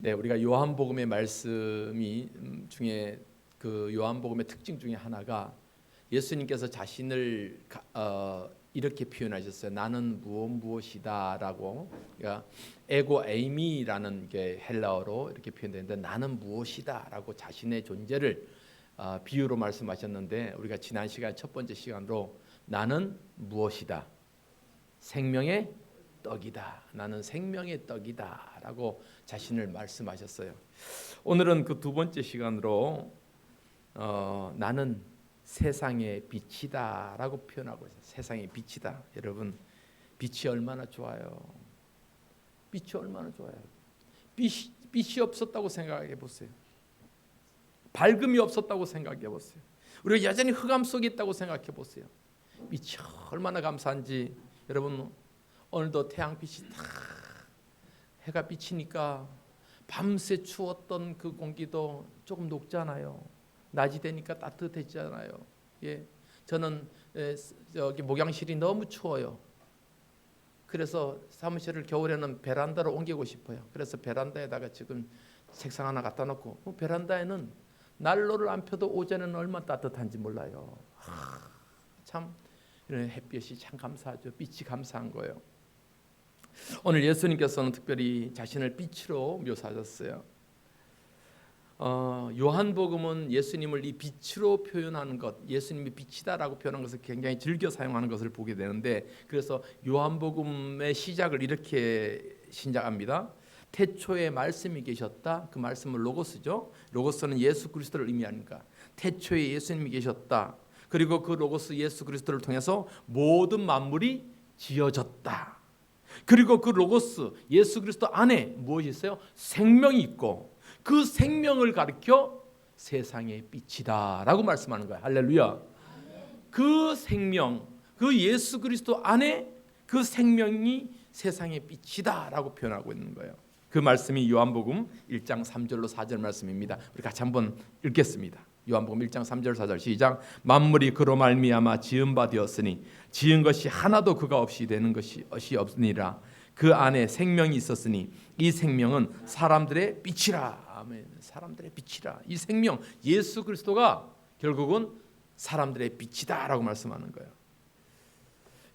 네, 우리가 요한복음의 말씀이 중에 그 요한복음의 특징 중에 하나가 예수님께서 자신을 이렇게 표현하셨어요. 나는 무엇이다라고. 그러니까 에고 에이미라는 게 헬라어로 이렇게 표현되는데 나는 무엇이다라고 자신의 존재를 비유로 말씀하셨는데 우리가 지난 시간 첫 번째 시간으로 나는 무엇이다. 생명의 떡이다. 나는 생명의 떡이다라고 자신을 말씀하셨어요. 오늘은 그 두 번째 시간으로 나는 세상의 빛이다라고 표현하고 있어요. 세상의 빛이다. 여러분, 빛이 얼마나 좋아요. 빛이 얼마나 좋아요. 빛이 없었다고 생각해 보세요. 밝음이 없었다고 생각해 보세요. 우리가 여전히 흑암 속에 있다고 생각해 보세요. 빛이 얼마나 감사한지. 여러분, 오늘도 태양빛이 다 해가 비치니까 밤새 추웠던 그 공기도 조금 녹잖아요. 낮이 되니까 따뜻해지잖아요. 예, 저는 여기 목양실이 너무 추워요. 그래서 사무실을 겨울에는 베란다로 옮기고 싶어요. 그래서 베란다에다가 지금 책상 하나 갖다 놓고 베란다에는 난로를 안 펴도 오전에는 얼마나 따뜻한지 몰라요. 참 이런 햇볕이 참 감사하죠. 빛이 감사한 거예요. 오늘 예수님께서는 특별히 자신을 빛으로 묘사하셨어요. 요한복음은 예수님을 이 빛으로 표현하는 것, 예수님이 빛이다라고 표현한 것을 굉장히 즐겨 사용하는 것을 보게 되는데, 그래서 요한복음의 시작을 이렇게 시작합니다. 태초에 말씀이 계셨다. 그 말씀은 로고스죠. 로고스는 예수 그리스도를 의미하니까 태초에 예수님이 계셨다. 그리고 그 로고스 예수 그리스도를 통해서 모든 만물이 지어졌다. 그리고 그 로고스 예수 그리스도 안에 무엇이 있어요? 생명이 있고 그 생명을 가리켜 세상의 빛이다라고 말씀하는 거예요. 할렐루야. 그 생명, 그 예수 그리스도 안에 그 생명이 세상의 빛이다라고 표현하고 있는 거예요. 그 말씀이 요한복음 1장 3절로 4절 말씀입니다. 우리 같이 한번 읽겠습니다. 요한복음 1장 3절 4절 시작. 만물이 그로 말미암아 지은 바 되었으니 지은 것이 하나도 그가 없이 되는 것이 없으니라. 그 안에 생명이 있었으니 이 생명은 사람들의 빛이라. 아멘. 사람들의 빛이라. 이 생명 예수 그리스도가 결국은 사람들의 빛이다라고 말씀하는 거예요.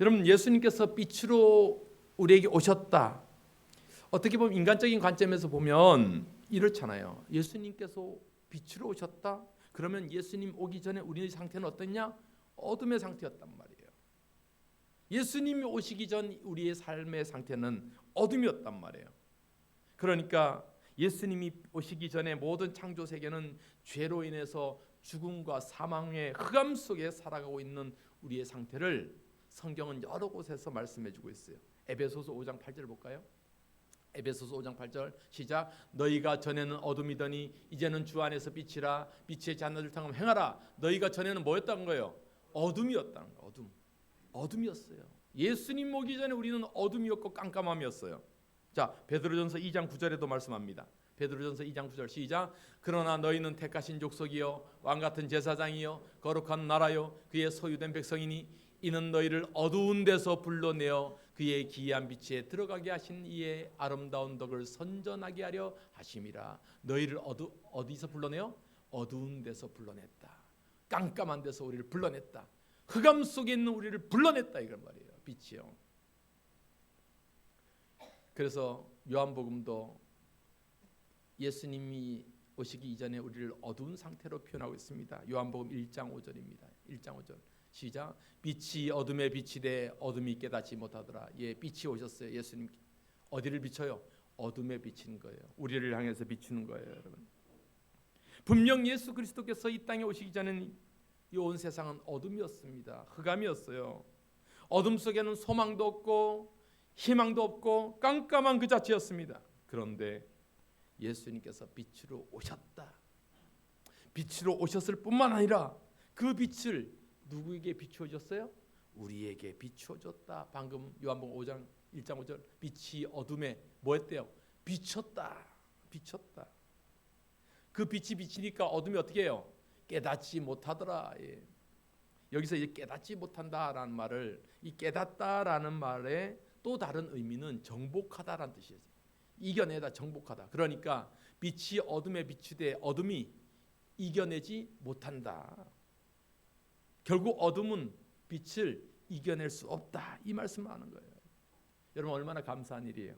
여러분, 예수님께서 빛으로 우리에게 오셨다. 어떻게 보면 인간적인 관점에서 보면 이렇잖아요. 예수님께서 빛으로 오셨다. 그러면 예수님 오기 전에 우리의 상태는 어땠냐? 어둠의 상태였단 말이에요. 예수님이 오시기 전 우리의 삶의 상태는 어둠이었단 말이에요. 그러니까 예수님이 오시기 전에 모든 창조 세계는 죄로 인해서 죽음과 사망의 흑암 속에 살아가고 있는 우리의 상태를 성경은 여러 곳에서 말씀해주고 있어요. 에베소서 5장 8절 볼까요? 에베소서 5장 8절 시작. 너희가 전에는 어둠이더니 이제는 주 안에서 빛이라. 빛의 자녀들 통하여 행하라. 너희가 전에는 뭐였다는 거예요? 어둠이었다는 거예요. 어둠이었어요. 예수님 오기 전에 우리는 어둠이었고 깜깜함이었어요. 자, 베드로전서 2장 9절에도 말씀합니다. 베드로전서 2장 9절 시작. 그러나 너희는 택하신 족속이요 왕같은 제사장이요 거룩한 나라요 그의 소유된 백성이니 이는 너희를 어두운 데서 불러내어 그의 기이한 빛에 들어가게 하신 이의 아름다운 덕을 선전하게 하려 하심이라. 너희를 어디서 불러내요? 어두운 데서 불러냈다. 깜깜한 데서 우리를 불러냈다. 흑암 속에 있는 우리를 불러냈다 이런 말이에요. 빛이요. 그래서 요한복음도 예수님이 오시기 이전에 우리를 어두운 상태로 표현하고 있습니다. 요한복음 1장 5절입니다. 1장 5절 시작. 빛이 어둠에 비치되 어둠이 깨닫지 못하더라. 예, 빛이 오셨어요. 예수님 어디를 비춰요? 어둠에 비치는 거예요. 우리를 향해서 비추는 거예요, 여러분. 분명 예수 그리스도께서 이 땅에 오시기 전에는 이 온 세상은 어둠이었습니다. 흑암이었어요. 어둠 속에는 소망도 없고 희망도 없고 깜깜한 그 자체였습니다. 그런데 예수님께서 빛으로 오셨다. 빛으로 오셨을 뿐만 아니라 그 빛을 누구에게 비추어줬어요? 우리에게 비추어줬다. 방금 요한복음 5장 1장 5절 빛이 어둠에 뭐 했대요? 비쳤다. 비쳤다. 그 빛이 비치니까 어둠이 어떻게 해요? 깨닫지 못하더라. 예. 여기서 이제 깨닫지 못한다라는 말을 이 깨닫다라는 말의 또 다른 의미는 정복하다라는 뜻이에요. 이겨내다, 정복하다. 그러니까 빛이 어둠에 비추되 어둠이 이겨내지 못한다. 결국 어둠은 빛을 이겨낼 수 없다. 이 말씀을 하는 거예요. 여러분 얼마나 감사한 일이에요.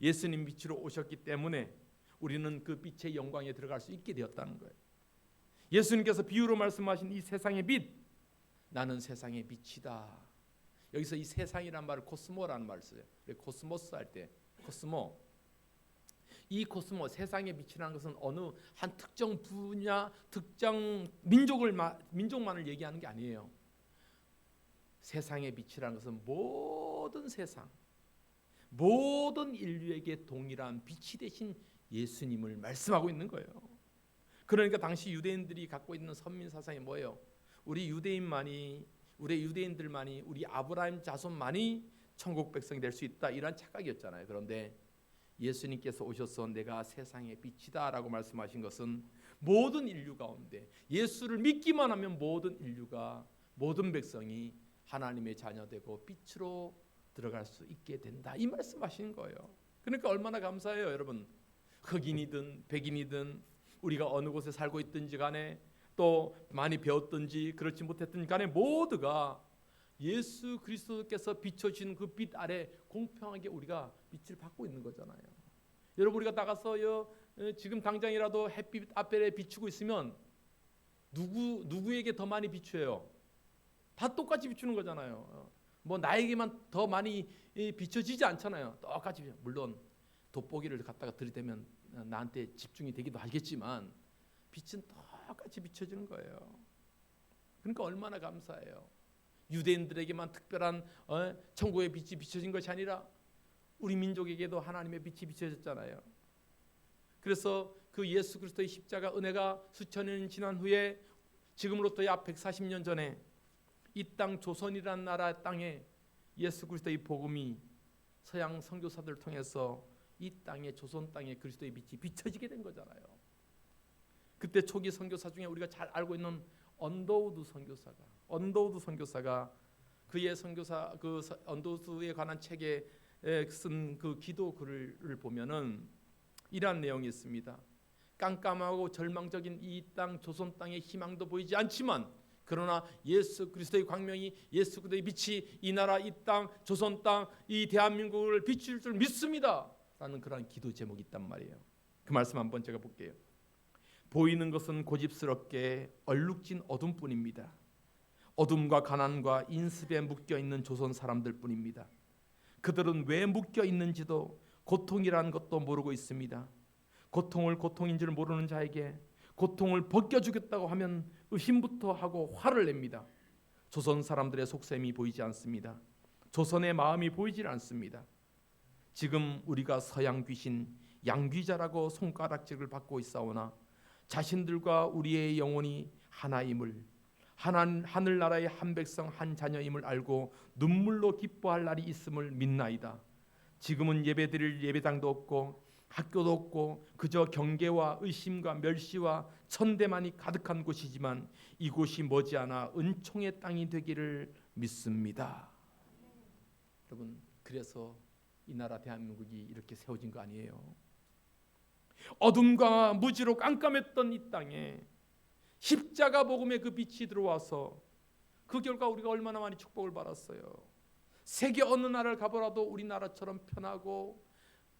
예수님 빛으로 오셨기 때문에 우리는 그 빛의 영광에 들어갈 수 있게 되었다는 거예요. 예수님께서 비유로 말씀하신 이 세상의 빛, 나는 세상의 빛이다. 여기서 이 세상이란 말을 코스모라는 말을 써요. 코스모스 할 때 코스모, 이 코스모, 세상의 빛이라는 것은 어느 한 특정 분야, 특정 민족만을 얘기하는 게 아니에요. 세상의 빛이라는 것은 모든 세상, 모든 인류에게 동일한 빛이 되신 예수님을 말씀하고 있는 거예요. 그러니까 당시 유대인들이 갖고 있는 선민 사상이 뭐예요? 우리 유대인들만이, 우리 아브라함 자손만이 천국 백성이 될 수 있다, 이런 착각이었잖아요. 그런데 예수님께서 오셔서 내가 세상의 빛이다 라고 말씀하신 것은 모든 인류 가운데 예수를 믿기만 하면 모든 인류가, 모든 백성이 하나님의 자녀되고 빛으로 들어갈 수 있게 된다, 이 말씀하시는 거예요. 그러니까 얼마나 감사해요. 여러분, 흑인이든 백인이든 우리가 어느 곳에 살고 있든지 간에, 또 많이 배웠든지 그렇지 못했든지 간에 모두가 예수 그리스도께서 비춰주신 그 빛 아래 공평하게 우리가 빛을 받고 있는 거잖아요. 여러분, 우리가 나가서요, 지금 당장이라도 햇빛 앞에 비추고 있으면 누구에게 더 많이 비춰요? 다 똑같이 비추는 거잖아요. 뭐 나에게만 더 많이 비춰지지 않잖아요. 똑같이. 물론 돋보기를 갖다가 들이대면 나한테 집중이 되기도 하겠지만 빛은 똑같이 비춰지는 거예요. 그러니까 얼마나 감사해요. 유대인들에게만 특별한 천국의 빛이 비춰진 것이 아니라 우리 민족에게도 하나님의 빛이 비춰졌잖아요. 그래서 그 예수 그리스도의 십자가 은혜가 수천 년 지난 후에, 지금으로부터 약 140년 전에 이 땅 조선이라는 나라 땅에 예수 그리스도의 복음이 서양 선교사들을 통해서 이 땅에, 조선 땅에 그리스도의 빛이 비춰지게 된 거잖아요. 그때 초기 선교사 중에 우리가 잘 알고 있는 언더우드 선교사가 그의 선교사, 그 언더우드에 관한 책에 쓴 그 기도 글을 보면은 이러한 내용이 있습니다. 깜깜하고 절망적인 이 땅 조선 땅에 희망도 보이지 않지만, 그러나 예수 그리스도의 광명이, 예수 그리스도의 빛이 이 나라, 이 땅, 조선 땅, 이 대한민국을 비출 줄 믿습니다 라는 그러한 기도 제목이 있단 말이에요. 그 말씀 한번 제가 볼게요. 보이는 것은 고집스럽게 얼룩진 어둠뿐입니다. 어둠과 가난과 인습에 묶여있는 조선 사람들뿐입니다. 그들은 왜 묶여있는지도, 고통이라는 것도 모르고 있습니다. 고통을 고통인 줄 모르는 자에게 고통을 벗겨주겠다고 하면 의심부터 하고 화를 냅니다. 조선 사람들의 속셈이 보이지 않습니다. 조선의 마음이 보이질 않습니다. 지금 우리가 서양 귀신, 양귀자라고 손가락질을 받고 있사오나 자신들과 우리의 영혼이 하나임을, 하늘나라의 한 백성 한 자녀임을 알고 눈물로 기뻐할 날이 있음을 믿나이다. 지금은 예배드릴 예배당도 없고 학교도 없고 그저 경계와 의심과 멸시와 천대만이 가득한 곳이지만 이곳이 머지않아 은총의 땅이 되기를 믿습니다. 여러분, 그래서 이 나라 대한민국이 이렇게 세워진 거 아니에요. 어둠과 무지로 깜깜했던 이 땅에 십자가 복음의 그 빛이 들어와서 그 결과 우리가 얼마나 많이 축복을 받았어요. 세계 어느 나라를 가보라도 우리나라처럼 편하고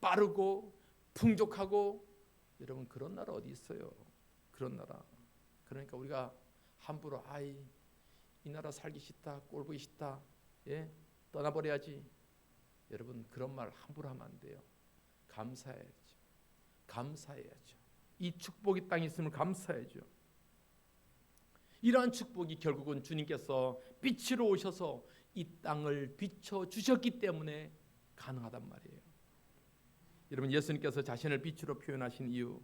빠르고 풍족하고, 여러분 그런 나라 어디 있어요? 그런 나라. 그러니까 우리가 함부로 이 나라 살기 싫다, 꼴 보기 싫다, 떠나버려야지. 여러분 그런 말 함부로 하면 안 돼요. 감사해야죠. 이 축복이 땅에 있음을 감사해야죠. 이러한 축복이 결국은 주님께서 빛으로 오셔서 이 땅을 비춰주셨기 때문에 가능하단 말이에요. 여러분, 예수님께서 자신을 빛으로 표현하신 이유,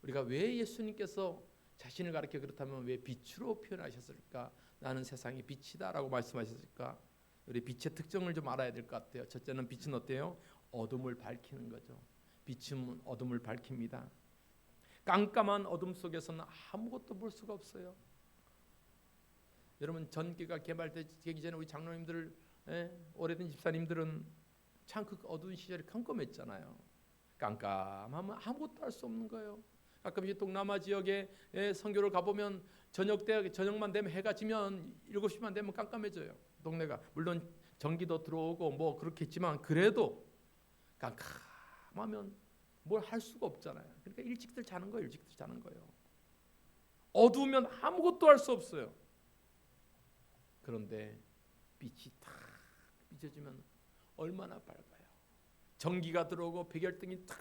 우리가 왜 예수님께서 자신을 가리켜 그렇다면 왜 빛으로 표현하셨을까? 나는 세상의 빛이다 라고 말씀하셨을까? 우리 빛의 특징을 좀 알아야 될 것 같아요. 첫째는 빛은 어때요? 어둠을 밝히는 거죠. 빛은 어둠을 밝힙니다. 깜깜한 어둠 속에서는 아무것도 볼 수가 없어요. 여러분, 전기가 개발되기 전에 우리 장로님들, 오래된 집사님들은 참 그 어두운 시절이 깜깜했잖아요. 깜깜하면 아무것도 할 수 없는 거예요. 가끔씩 동남아 지역에 선교를 가보면 저녁만 되면 해가 지면 7시만 되면 깜깜해져요. 동네가 물론 전기도 들어오고 뭐 그렇겠지만 그래도 깜깜하면 뭘 할 수가 없잖아요. 그러니까 일찍들 자는 거예요. 일찍들 자는 거예요. 어두우면 아무것도 할 수 없어요. 그런데 빛이 탁 비춰지면 얼마나 밝아요. 전기가 들어오고 백열등이 탁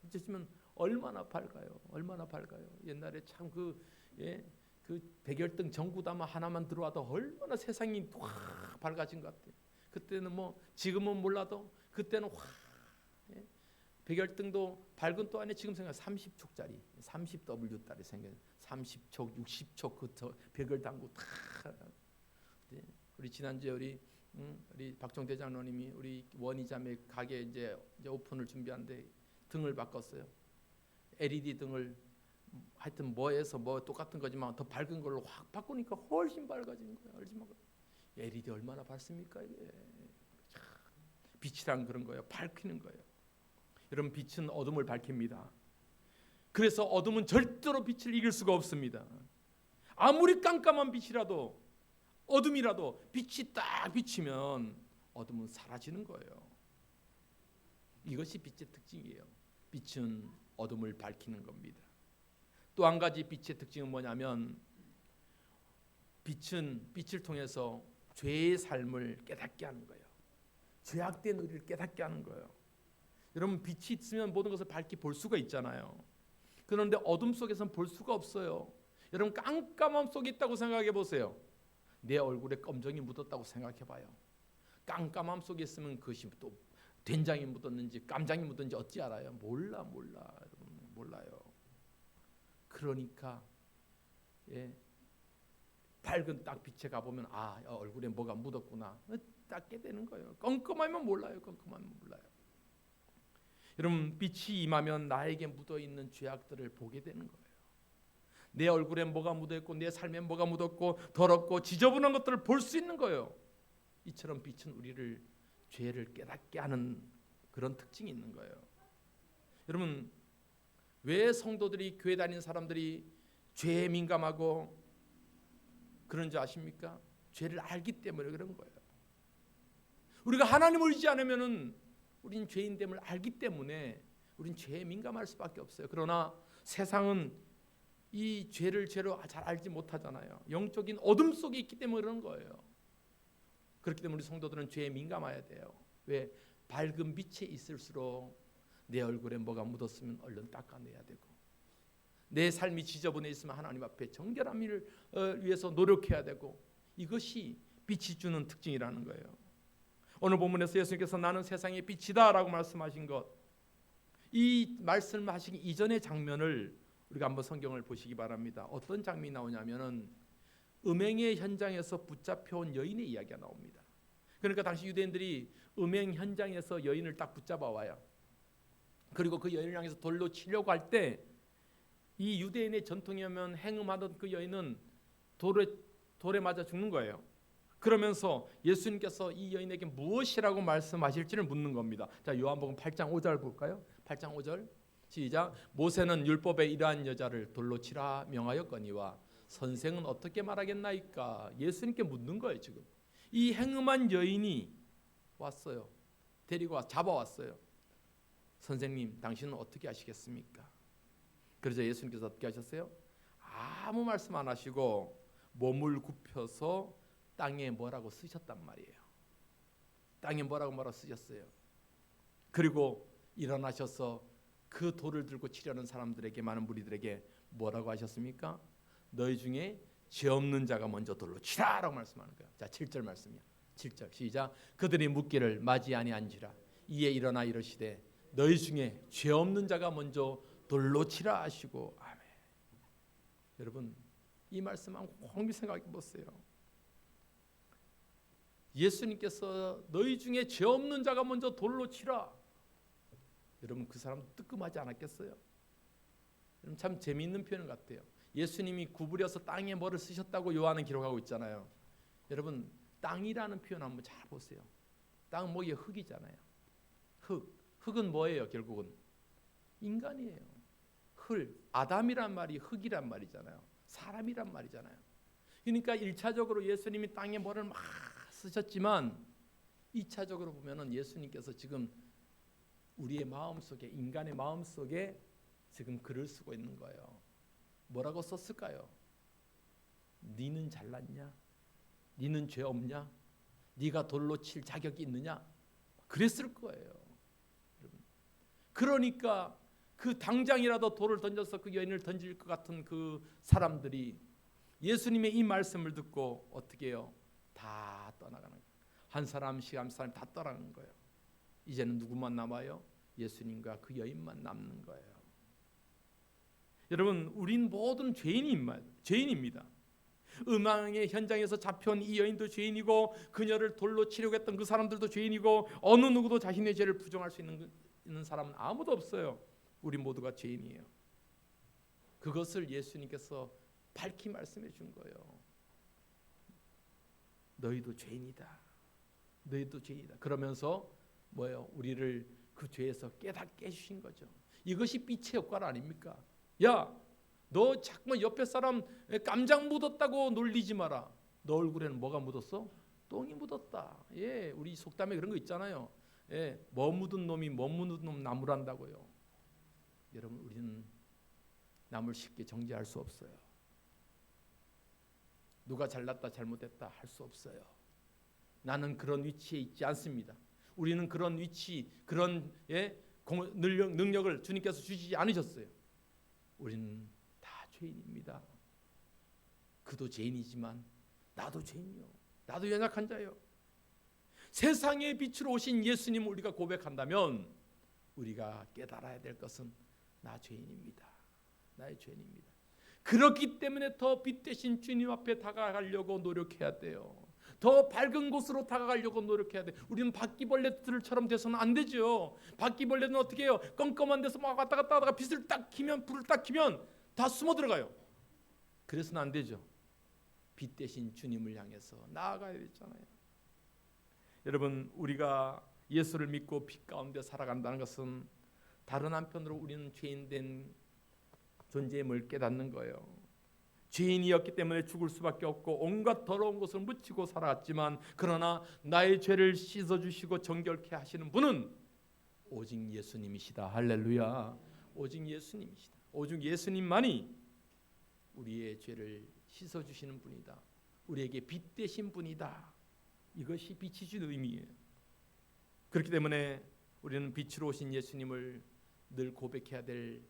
비춰지면 얼마나 밝아요. 얼마나 밝아요. 옛날에 참 그 백열등 전구담 하나만 들어와도 얼마나 세상이 확 밝아진 것 같아요. 그때는 뭐 지금은 몰라도 그때는 확 백열등도 밝은 또 안에 지금 생각 30촉짜리 30W짜리 생겨 30촉 60촉 그 백열당구 다 우리 지난주에 우리 박종대 장로님이 우리 원희자매 가게 이제 오픈을 준비하는데 등을 바꿨어요. LED 등을 하여튼 뭐해서 뭐 똑같은 거지만 더 밝은 걸로 확 바꾸니까 훨씬 밝아지는 거예요. 얼마나 LED 얼마나 밝습니까 이게? 참, 빛이란 그런 거예요. 밝히는 거예요. 여러분 빛은 어둠을 밝힙니다. 그래서 어둠은 절대로 빛을 이길 수가 없습니다. 아무리 깜깜한 빛이라도 어둠이라도 빛이 딱 비치면 어둠은 사라지는 거예요. 이것이 빛의 특징이에요. 빛은 어둠을 밝히는 겁니다. 또 한 가지 빛의 특징은 뭐냐면 빛은 빛을 통해서 죄의 삶을 깨닫게 하는 거예요. 죄악된 우리를 깨닫게 하는 거예요. 여러분 빛이 있으면 모든 것을 밝게 볼 수가 있잖아요. 그런데 어둠 속에서는 볼 수가 없어요. 여러분 깜깜함 속에 있다고 생각해 보세요. 내 얼굴에 검정이 묻었다고 생각해 봐요. 깜깜함 속에 있으면 그것이 또 된장이 묻었는지 깜장이 묻었는지 어찌 알아요? 몰라 여러분 몰라요. 그러니까 밝은 딱 빛에 가보면 얼굴에 뭐가 묻었구나 딱 깨닫는 거예요. 깜깜하면 몰라요. 여러분 빛이 임하면 나에게 묻어있는 죄악들을 보게 되는 거예요. 내 얼굴에 뭐가 묻어있고 내 삶에 뭐가 묻었고 더럽고 지저분한 것들을 볼 수 있는 거예요. 이처럼 빛은 우리를 죄를 깨닫게 하는 그런 특징이 있는 거예요. 여러분 왜 성도들이 교회 다니는 사람들이 죄에 민감하고 그런 줄 아십니까? 죄를 알기 때문에 그런 거예요. 우리가 하나님을 의지 않으면은 우린 죄인됨을 알기 때문에 우린 죄에 민감할 수밖에 없어요. 그러나 세상은 이 죄를 죄로 잘 알지 못하잖아요. 영적인 어둠 속에 있기 때문에 그런 거예요. 그렇기 때문에 우리 성도들은 죄에 민감해야 돼요. 왜? 밝은 빛에 있을수록 내 얼굴에 뭐가 묻었으면 얼른 닦아내야 되고 내 삶이 지저분해 있으면 하나님 앞에 정결함을 위해서 노력해야 되고 이것이 빛이 주는 특징이라는 거예요. 오늘 본문에서 예수님께서 나는 세상의 빛이다 라고 말씀하신 것, 이 말씀하시기 이전의 장면을 우리가 한번 성경을 보시기 바랍니다. 어떤 장면이 나오냐면은 음행의 현장에서 붙잡혀온 여인의 이야기가 나옵니다. 그러니까 당시 유대인들이 음행 현장에서 여인을 딱 붙잡아 와요. 그리고 그 여인을 향해서 돌로 치려고 할 때 이 유대인의 전통이면 행음하던 그 여인은 돌에 맞아 죽는 거예요. 그러면서 예수님께서 이 여인에게 무엇이라고 말씀하실지를 묻는 겁니다. 자, 요한복음 8장 5절 볼까요? 8장 5절 시작. 모세는 율법에 이러한 여자를 돌로 치라 명하였거니와 선생은 어떻게 말하겠나이까? 예수님께 묻는 거예요. 지금 이 행음한 여인이 왔어요. 데리고 와 잡아왔어요. 선생님 당신은 어떻게 하시겠습니까? 그래서 예수님께서 어떻게 하셨어요? 아무 말씀 안 하시고 몸을 굽혀서 땅에 뭐라고 쓰셨단 말이에요. 땅에 뭐라고 쓰셨어요. 그리고 일어나셔서 그 돌을 들고 치려는 사람들에게, 많은 무리들에게 뭐라고 하셨습니까? 너희 중에 죄 없는 자가 먼저 돌로 치라라고 말씀하는 거예요. 자, 7절 말씀이야. 7절 시작. 그들이 묻기를 맞이 아니한지라 이에 일어나 이르시되 너희 중에 죄 없는 자가 먼저 돌로 치라 하시고. 아멘. 여러분 이 말씀 한번 곰곰이 생각해 보세요. 예수님께서 너희 중에 죄 없는 자가 먼저 돌로 치라. 여러분 그 사람 뜨끔하지 않았겠어요? 여러분 참 재미있는 표현 같아요. 예수님이 구부려서 땅에 뭐를 쓰셨다고 요한은 기록하고 있잖아요. 여러분 땅이라는 표현 한번 잘 보세요. 땅은 뭐게 흙이잖아요. 흙은 뭐예요? 결국은 인간이에요. 아담이란 말이 흙이란 말이잖아요. 사람이란 말이잖아요. 그러니까 1차적으로 예수님이 땅에 뭐를 막 쓰셨지만 2차적으로 보면은 예수님께서 지금 우리의 마음속에, 인간의 마음속에 지금 글을 쓰고 있는 거예요. 뭐라고 썼을까요? 니는 잘났냐? 니는 죄 없냐? 네가 돌로 칠 자격이 있느냐? 그랬을 거예요. 그러니까 그 당장이라도 돌을 던져서 그 여인을 던질 것 같은 그 사람들이 예수님의 이 말씀을 듣고 어떻게 해요? 다 떠나가는 거예요. 한 사람씩 한 사람 다 떠나가는 거예요. 이제는 누구만 남아요? 예수님과 그 여인만 남는 거예요. 여러분, 우린 모든 죄인입니다. 음악의 현장에서 잡혀온 이 여인도 죄인이고 그녀를 돌로 치려고 했던 그 사람들도 죄인이고 어느 누구도 자신의 죄를 부정할 수 있는 사람은 아무도 없어요. 우리 모두가 죄인이에요. 그것을 예수님께서 밝히 말씀해 준 거예요. 너희도 죄인이다. 너희도 죄인이다. 그러면서 뭐예요? 우리를 그 죄에서 깨닫게 해주신 거죠. 이것이 빛의 효과 아닙니까? 야, 너 자꾸만 옆에 사람 깜장 묻었다고 놀리지 마라. 너 얼굴에는 뭐가 묻었어? 똥이 묻었다. 예, 우리 속담에 그런 거 있잖아요. 예, 뭐 묻은 놈이 뭐 묻은 놈 나무란다고요. 여러분, 우리는 남을 쉽게 정죄할 수 없어요. 누가 잘났다 잘못했다 할 수 없어요. 나는 그런 위치에 있지 않습니다. 우리는 그런 위치, 그런 능력을 주님께서 주시지 않으셨어요. 우리는 다 죄인입니다. 그도 죄인이지만 나도 죄인이요. 나도 연약한 자요. 세상의 빛으로 오신 예수님을 우리가 고백한다면 우리가 깨달아야 될 것은 나 죄인입니다. 나의 죄인입니다. 그렇기 때문에 더 빛 대신 주님 앞에 다가가려고 노력해야 돼요. 더 밝은 곳으로 다가가려고 노력해야 돼요. 우리는 바퀴벌레들처럼 돼서는 안 되죠. 바퀴벌레는 어떻게 해요? 껌껌한 데서 막 왔다 갔다 하다가 불을 딱 켜면 다 숨어 들어가요. 그래서는 안 되죠. 빛 대신 주님을 향해서 나아가야 되잖아요. 여러분, 우리가 예수를 믿고 빛 가운데 살아간다는 것은 다른 한편으로 우리는 죄인된 존재임을 깨닫는 거예요. 죄인이었기 때문에 죽을 수밖에 없고 온갖 더러운 것을 묻히고 살아왔지만 그러나 나의 죄를 씻어주시고 정결케 하시는 분은 오직 예수님이시다. 할렐루야. 오직 예수님이시다. 오직 예수님만이 우리의 죄를 씻어주시는 분이다. 우리에게 빛 되신 분이다. 이것이 빛이 준 의미예요. 그렇기 때문에 우리는 빛으로 오신 예수님을 늘 고백해야 될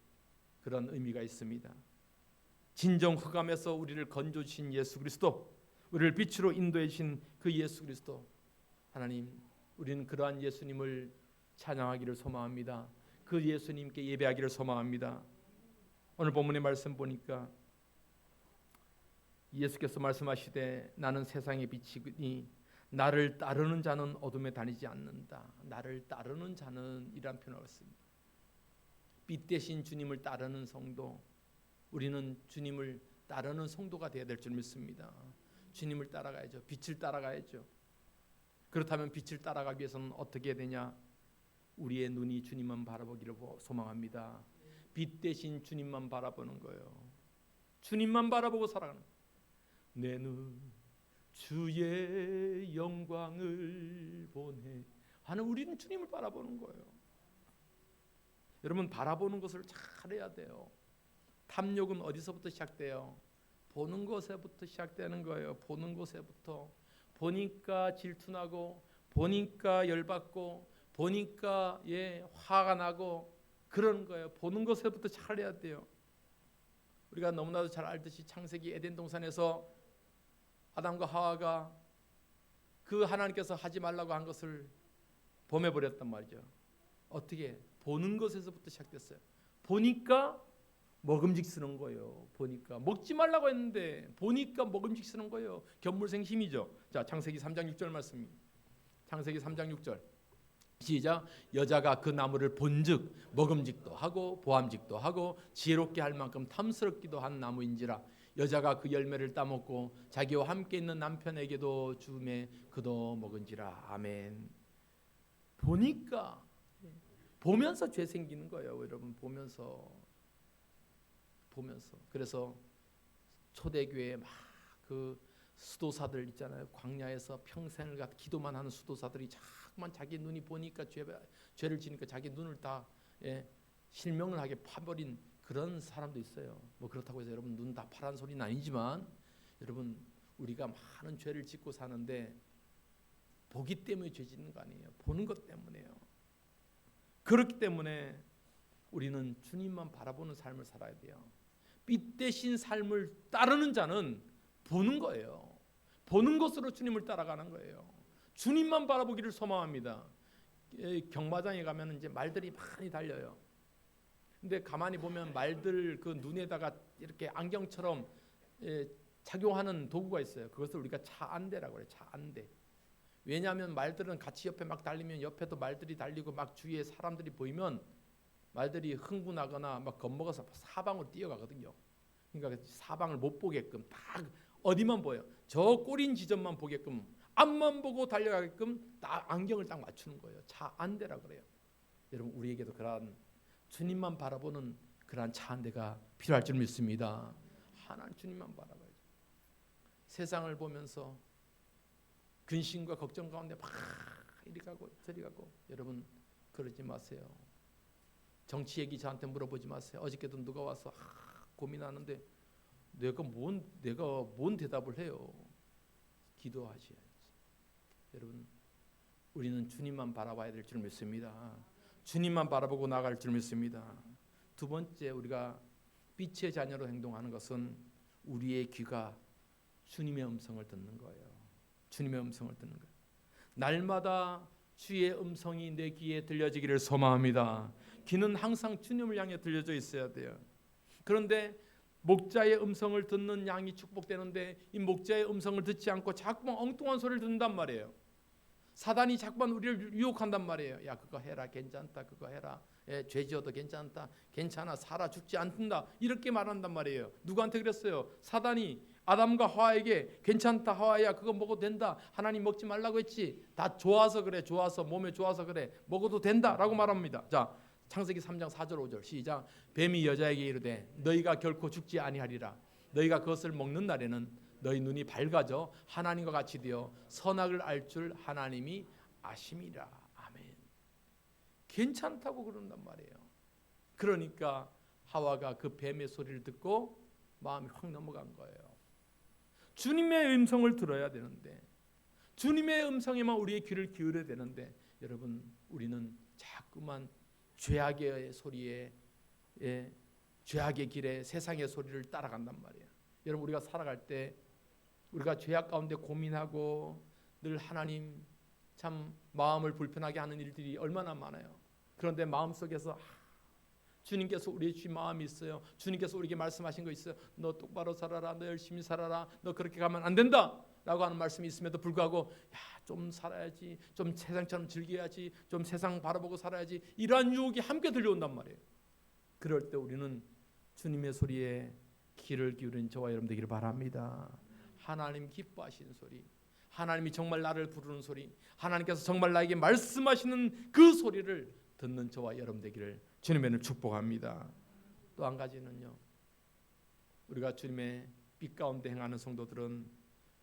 그런 의미가 있습니다. 진정 흑암에서 우리를 건져주신 예수 그리스도, 우리를 빛으로 인도해 주신 그 예수 그리스도, 하나님, 우리는 그러한 예수님을 찬양하기를 소망합니다. 그 예수님께 예배하기를 소망합니다. 오늘 본문의 말씀 보니까 예수께서 말씀하시되 나는 세상의 빛이니 나를 따르는 자는 어둠에 다니지 않는다. 나를 따르는 자는 이란 표현을 했습니다. 빛 대신 주님을 따르는 성도, 우리는 주님을 따르는 성도가 되어야 될 줄 믿습니다. 주님을 따라가야죠. 빛을 따라가야죠. 그렇다면 빛을 따라가기 위해서는 어떻게 해야 되냐? 우리의 눈이 주님만 바라보기를 소망합니다. 빛 대신 주님만 바라보는 거예요. 주님만 바라보고 살아가는 거예요. 내 눈 주의 영광을 보네 하는 우리는 주님을 바라보는 거예요. 여러분, 바라보는 것을 잘해야 돼요. 탐욕은 어디서부터 시작돼요? 보는 것에부터 시작되는 거예요. 보는 것에부터. 보니까 질투나고 보니까 열받고 보니까 화가 나고 그런 거예요. 보는 것에부터 잘해야 돼요. 우리가 너무나도 잘 알듯이 창세기 에덴 동산에서 아담과 하와가 그 하나님께서 하지 말라고 한 것을 범해버렸단 말이죠. 어떻게? 보는 것에서부터 시작됐어요. 보니까 먹음직스러운 거예요. 보니까 먹지 말라고 했는데 보니까 먹음직스러운 거예요. 견물생심이죠. 자, 창세기 3장 6절 말씀입니다. 창세기 3장 6절 시작. 여자가 그 나무를 본즉 먹음직도 하고 보암직도 하고 지혜롭게 할 만큼 탐스럽기도 한 나무인지라 여자가 그 열매를 따먹고 자기와 함께 있는 남편에게도 주매 그도 먹은지라. 아멘. 보니까 보면서 죄 생기는 거예요. 여러분 보면서. 그래서 초대교회에 막 그 수도사들 있잖아요. 광야에서 평생을 기도만 하는 수도사들이 자꾸만 자기 눈이 보니까 죄를 지니까 자기 눈을 다 실명을 하게 파버린 그런 사람도 있어요. 뭐 그렇다고 해서 여러분 눈 다 파란 소리는 아니지만 여러분 우리가 많은 죄를 짓고 사는데 보기 때문에 죄 짓는 거 아니에요. 보는 것 때문에요. 그렇기 때문에 우리는 주님만 바라보는 삶을 살아야 돼요. 빛 대신 삶을 따르는 자는 보는 거예요. 보는 것으로 주님을 따라가는 거예요. 주님만 바라보기를 소망합니다. 경마장에 가면 이제 말들이 많이 달려요. 근데 가만히 보면 말들 그 눈에다가 이렇게 안경처럼 작용하는 도구가 있어요. 그것을 우리가 차안대라고 그래요. 차안대. 왜냐하면 말들은 같이 옆에 막 달리면 옆에도 말들이 달리고 막 주위에 사람들이 보이면 말들이 흥분하거나 막 겁먹어서 사방으로 뛰어가거든요. 그러니까 사방을 못 보게끔 딱 어디만 보여. 저 꼬린 지점만 보게끔 앞만 보고 달려가게끔 딱 안경을 딱 맞추는 거예요. 차안대라 그래요. 여러분 우리에게도 그러한 주님만 바라보는 그러한 차안대가 필요할 줄 믿습니다. 하나님 주님만 바라봐야죠. 세상을 보면서 근심과 걱정 가운데 막 이리 가고 저리 가고 여러분 그러지 마세요. 정치 얘기 저한테 물어보지 마세요. 어저께도 누가 와서 고민하는데 내가 뭔 대답을 해요. 기도하셔야지. 여러분 우리는 주님만 바라봐야 될 줄 믿습니다. 주님만 바라보고 나갈 줄 믿습니다. 두 번째 우리가 빛의 자녀로 행동하는 것은 우리의 귀가 주님의 음성을 듣는 거예요. 주님의 음성을 듣는 거예요. 날마다 주의 음성이 내 귀에 들려지기를 소망합니다. 귀는 항상 주님을 향해 들려져 있어야 돼요. 그런데 목자의 음성을 듣는 양이 축복되는데 이 목자의 음성을 듣지 않고 자꾸만 엉뚱한 소리를 듣는단 말이에요. 사단이 자꾸만 우리를 유혹한단 말이에요. 야 그거 해라 괜찮다. 그거 해라. 죄 지어도 괜찮다. 괜찮아. 살아 죽지 않는다. 이렇게 말한단 말이에요. 누구한테 그랬어요? 사단이 아담과 하와에게 괜찮다 하와야 그거 먹어도 된다. 하나님 먹지 말라고 했지. 다 좋아서 그래. 좋아서 몸에 좋아서 그래. 먹어도 된다라고 말합니다. 자 창세기 3장 4절 5절 시작. 뱀이 여자에게 이르되 너희가 결코 죽지 아니하리라. 너희가 그것을 먹는 날에는 너희 눈이 밝아져 하나님과 같이 되어 선악을 알 줄 하나님이 아심이라. 아멘. 괜찮다고 그런단 말이에요. 그러니까 하와가 그 뱀의 소리를 듣고 마음이 확 넘어간 거예요. 주님의 음성을 들어야 되는데 주님의 음성에만 우리의 귀를 기울여야 되는데 여러분 우리는 자꾸만 죄악의 소리에 죄악의 길에 세상의 소리를 따라간단 말이에요. 여러분 우리가 살아갈 때 우리가 죄악 가운데 고민하고 늘 하나님 참 마음을 불편하게 하는 일들이 얼마나 많아요. 그런데 마음속에서 주님께서 우리의 주신 마음이 있어요. 주님께서 우리에게 말씀하신 거 있어요. 너 똑바로 살아라. 너 열심히 살아라. 너 그렇게 가면 안 된다 라고 하는 말씀이 있음에도 불구하고 좀 살아야지. 좀 세상처럼 즐겨야지. 좀 세상 바라보고 살아야지. 이러한 유혹이 함께 들려온단 말이에요. 그럴 때 우리는 주님의 소리에 귀를 기울인 저와 여러분 되기를 바랍니다. 하나님 기뻐하시는 소리, 하나님이 정말 나를 부르는 소리, 하나님께서 정말 나에게 말씀하시는 그 소리를 듣는 저와 여러분 되기를 주님의 이름으로 축복합니다. 또 한 가지는요, 우리가 주님의 빛 가운데 행하는 성도들은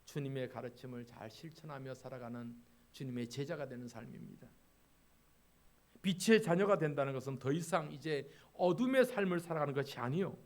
주님의 가르침을 잘 실천하며 살아가는 주님의 제자가 되는 삶입니다. 빛의 자녀가 된다는 것은 더 이상 이제 어둠의 삶을 살아가는 것이 아니요,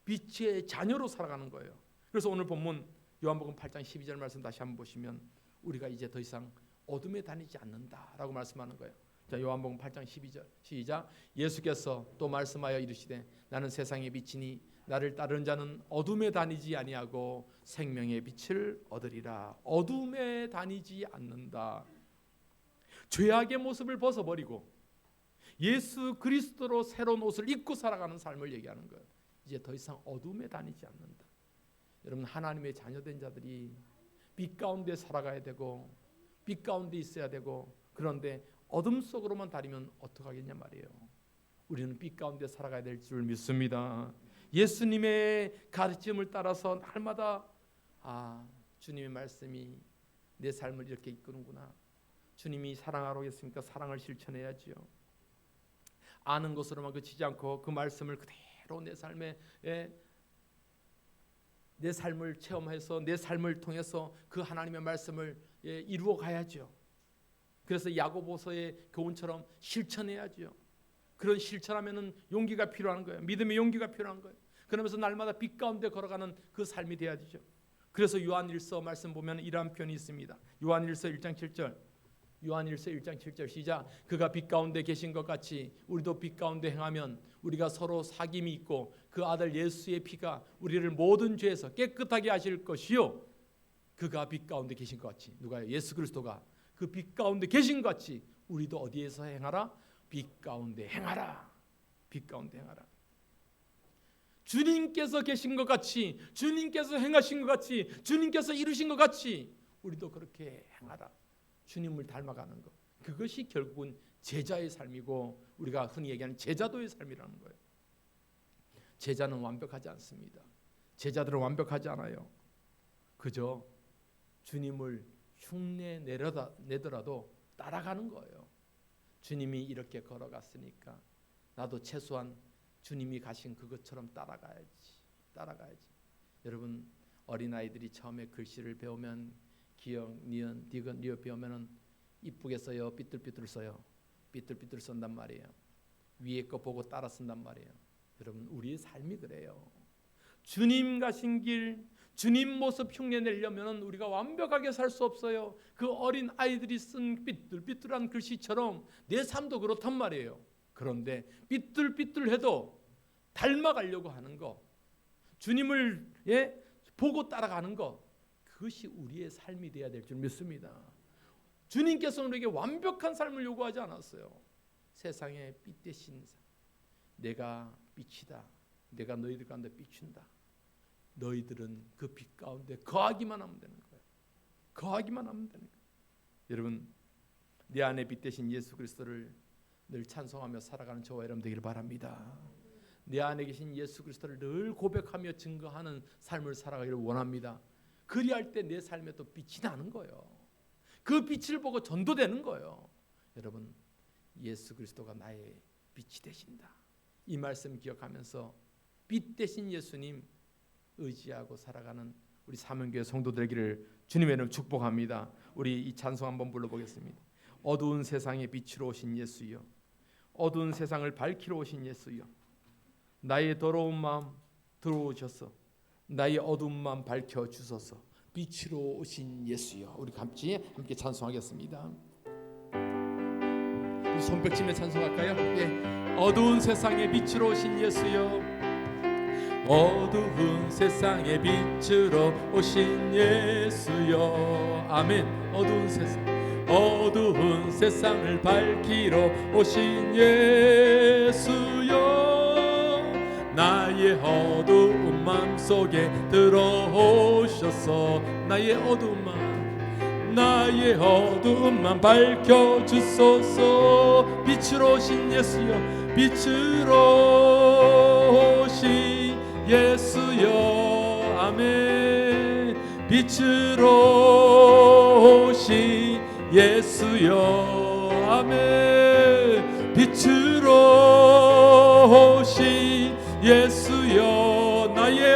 빛의 자녀로 살아가는 거예요. 그래서 오늘 본문 요한복음 8장 12절 말씀 다시 한번 보시면 우리가 이제 더 이상 어둠에 다니지 않는다라고 말씀하는 거예요. 자, 요한복음 8장 12절 시작. 예수께서 또 말씀하여 이르시되 나는 세상의 빛이니 나를 따르는 자는 어둠에 다니지 아니하고 생명의 빛을 얻으리라. 어둠에 다니지 않는다. 죄악의 모습을 벗어버리고 예수 그리스도로 새로운 옷을 입고 살아가는 삶을 얘기하는 거예요. 이제 더 이상 어둠에 다니지 않는다. 여러분 하나님의 자녀된 자들이 빛 가운데 살아가야 되고 빛 가운데 있어야 되고 그런데 어둠 속으로만 다니면 어떡하겠냐 말이에요. 우리는 빛 가운데 살아가야 될 줄 믿습니다. 예수님의 가르침을 따라서 날마다 주님의 말씀이 내 삶을 이렇게 이끄는구나. 주님이 사랑하라고 했으니까 사랑을 실천해야지요. 아는 것으로만 그치지 않고 그 말씀을 그대로 내 삶을 체험해서 내 삶을 통해서 그 하나님의 말씀을 이루어 가야죠. 그래서 야고보서의 교훈처럼 실천해야죠. 그런 실천하면은 용기가 필요한 거예요. 믿음의 용기가 필요한 거예요. 그러면서 날마다 빛 가운데 걸어가는 그 삶이 돼야 되죠. 그래서 요한일서 말씀 보면 이러한 표현이 있습니다. 요한일서 1장 7절. 요한일서 1장 7절 시작. 그가 빛 가운데 계신 것 같이 우리도 빛 가운데 행하면 우리가 서로 사귐이 있고 그 아들 예수의 피가 우리를 모든 죄에서 깨끗하게 하실 것이요. 그가 빛 가운데 계신 것 같이, 누가요? 예수 그리스도가 그 빛 가운데 계신 것 같이 우리도 어디에서 행하라? 빛 가운데 행하라. 빛 가운데 행하라. 주님께서 계신 것 같이, 주님께서 행하신 것 같이, 주님께서 이루신 것 같이 우리도 그렇게 행하라. 주님을 닮아가는 것, 그것이 결국은 제자의 삶이고 우리가 흔히 얘기하는 제자도의 삶이라는 거예요. 제자는 완벽하지 않습니다. 제자들은 완벽하지 않아요. 그저 주님을 흉내 내더라도 따라가는 거예요. 주님이 이렇게 걸어갔으니까 나도 최소한 주님이 가신 그것처럼 따라가야지. 여러분, 어린아이들이 처음에 글씨를 배우면 기역, 니은, 디귿, 리을 배우면은 이쁘게 써요, 삐뚤삐뚤 써요. 삐뚤삐뚤 쓴단 말이에요. 위에 거 보고 따라 쓴단 말이에요. 여러분, 우리의 삶이 그래요. 주님 가신 길, 주님 모습 흉내 내려면은 우리가 완벽하게 살 수 없어요. 그 어린 아이들이 쓴 삐뚤삐뚤한 글씨처럼 내 삶도 그렇단 말이에요. 그런데 삐뚤삐뚤해도 닮아가려고 하는 거, 주님을 보고 따라가는 거, 그것이 우리의 삶이 되어야 될 줄 믿습니다. 주님께서는 우리에게 완벽한 삶을 요구하지 않았어요. 세상에 빛 대신 내가 빛이다. 내가 너희들 가운데 비춘다. 너희들은 그 빛 가운데 거하기만 하면 되는 거예요. 거하기만 하면 되는 거예요. 여러분, 내 안에 빛 대신 예수 그리스도를 늘 찬송하며 살아가는 저와 여러분 되기를 바랍니다. 내 안에 계신 예수 그리스도를 늘 고백하며 증거하는 삶을 살아가기를 원합니다. 그리할 때 내 삶에 또 빛이 나는 거예요. 그 빛을 보고 전도되는 거예요. 여러분, 예수 그리스도가 나의 빛이 되신다. 이 말씀 기억하면서 빛 대신 예수님 의지하고 살아가는 우리 사명교회 성도들에게를 주님의 이름으로 축복합니다. 우리 이 찬송 한번 불러보겠습니다. 어두운 세상에 빛으로 오신 예수여, 어두운 세상을 밝히러 오신 예수여, 나의 더러운 마음 들어오셔서 나의 어두운 마음 밝혀주소서. 빛으로 오신 예수여. 우리 함께 찬송하겠습니다. 우리 손뼉치며 찬송할까요? 함께. 어두운 세상에 빛으로 오신 예수여, 어두운 세상에 빛으로 오신 예수여. 아멘. 어두운 세상을 밝히러 오신 예수여, 나의 어두운 마음 속에 들어오셔서 나의 어두운 마음 밝혀주소서. 빛으로 오신 예수여, 빛으로 오신 예수여. 아멘. 빛으로 오신 예수여. 아멘. 빛으로 오신 예수여, 나의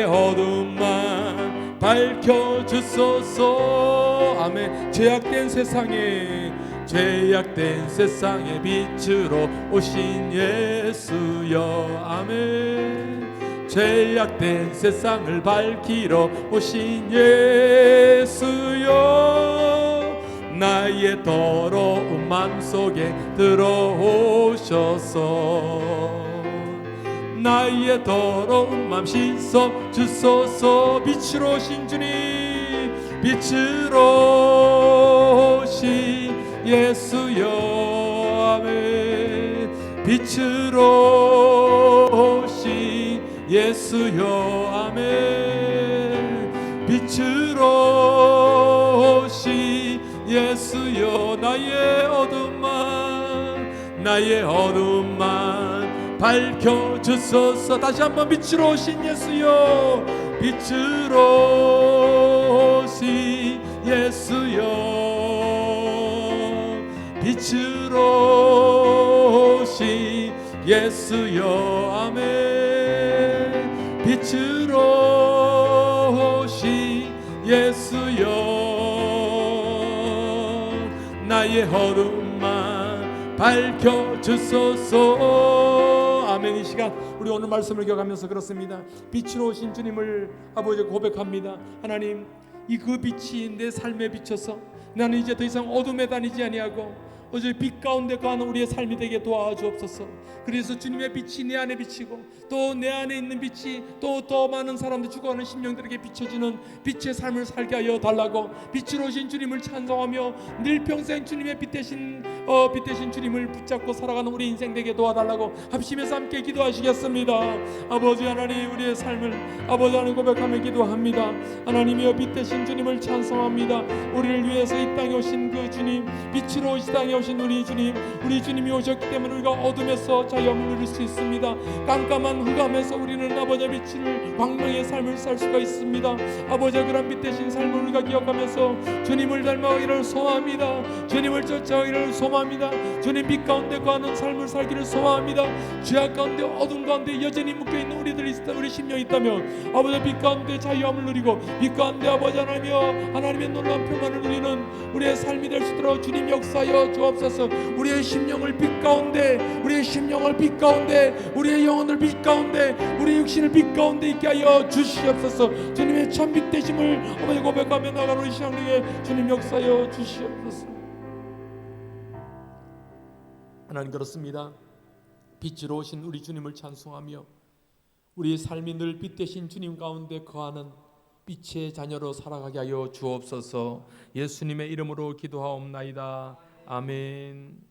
어두운 마음 밝혀주소서. 아멘. 제약된 세상에 빛으로 오신 예수여. 아멘. 제약된 세상을 밝히러 오신 예수여, 나의 더러운 마음 속에 들어오셔서 나의 더러운 마음 씻어 주소서. 빛으로 오신 주님, 빛으로 오신 예수여. 아멘. 빛으로 오신 예수여. 아멘. 빛으로 오신 예수여, 나의 어두운 마음 밝혀주소서. 다시 한번 빛으로 오신 예수여, 빛으로 오신 예수여, 빛으로 빛으로 오신 예수여 아멘. 빛으로 오신 예수여 나의 어둠만 밝혀주소서 아멘. 이 시간 우리 오늘 말씀을 기억하면서 그렇습니다. 빛으로 오신 주님을 아버지 고백합니다. 하나님 이 그 빛이 내 삶에 비춰서 나는 이제 더 이상 어둠에 다니지 아니하고 어제 빛 가운데 가는 우리의 삶이 되게 도와주옵소서. 그래서 주님의 빛이 내 안에 비치고 또 내 안에 있는 빛이 또 더 많은 사람들 죽어가는 심령들에게 비춰지는 빛의 삶을 살게 하여 달라고 빛으로 오신 주님을 찬송하며 늘 평생 주님의 빛 대신 주님을 붙잡고 살아가는 우리 인생 되게 도와달라고 합심해서 함께 기도하시겠습니다. 아버지 하나님 우리의 삶을 아버지 하나님 고백하며 기도합니다. 하나님이여 빛 대신 주님을 찬송합니다. 우리를 위해서 이 땅에 오신 그 주님, 빛으로 이 땅에 오신 우리 주님이 오셨기 때문에 우리가 어둠에서 자유함을 누릴 수 있습니다. 깜깜한 흑암에서 우리는 아버지 빛을 광명의 삶을 살 수가 있습니다. 아버지 그런 빛 대신 삶을 우리가 기억하면서 주님을 닮아가기를 소망합니다. 주님을 쫓아가기를 소망합니다. 주님 빛 가운데 거하는 삶을 살기를 소망합니다. 죄악 가운데 어둠 가운데 여전히 묶여있는 우리들이 있다, 우리 심령이 있다면 아버지 빛 가운데 자유함을 누리고 빛 가운데 아버지 하나님의 놀라운 평안을 누리는 우리의 삶이 될 수 있도록 주님 역사하여 주옵소서. 우리의 심령을 빛 가운데, 우리의 심령을 빛 가운데, 우리의 영혼을 빛 가운데, 우리의 육신을 빛 가운데 있게 하여 주시옵소서. 주님의 참 빛 되심을 아버지 고백하며 나가는 우리 시간에 주님 역사하여 주시옵소서. 하나님 그렇습니다. 빛으로 오신 우리 주님을 찬송하며 우리의 삶이 늘 빛 되신 주님 가운데 거하는 빛의 자녀로 살아가게 하여 주옵소서. 예수님의 이름으로 기도하옵나이다. 아멘.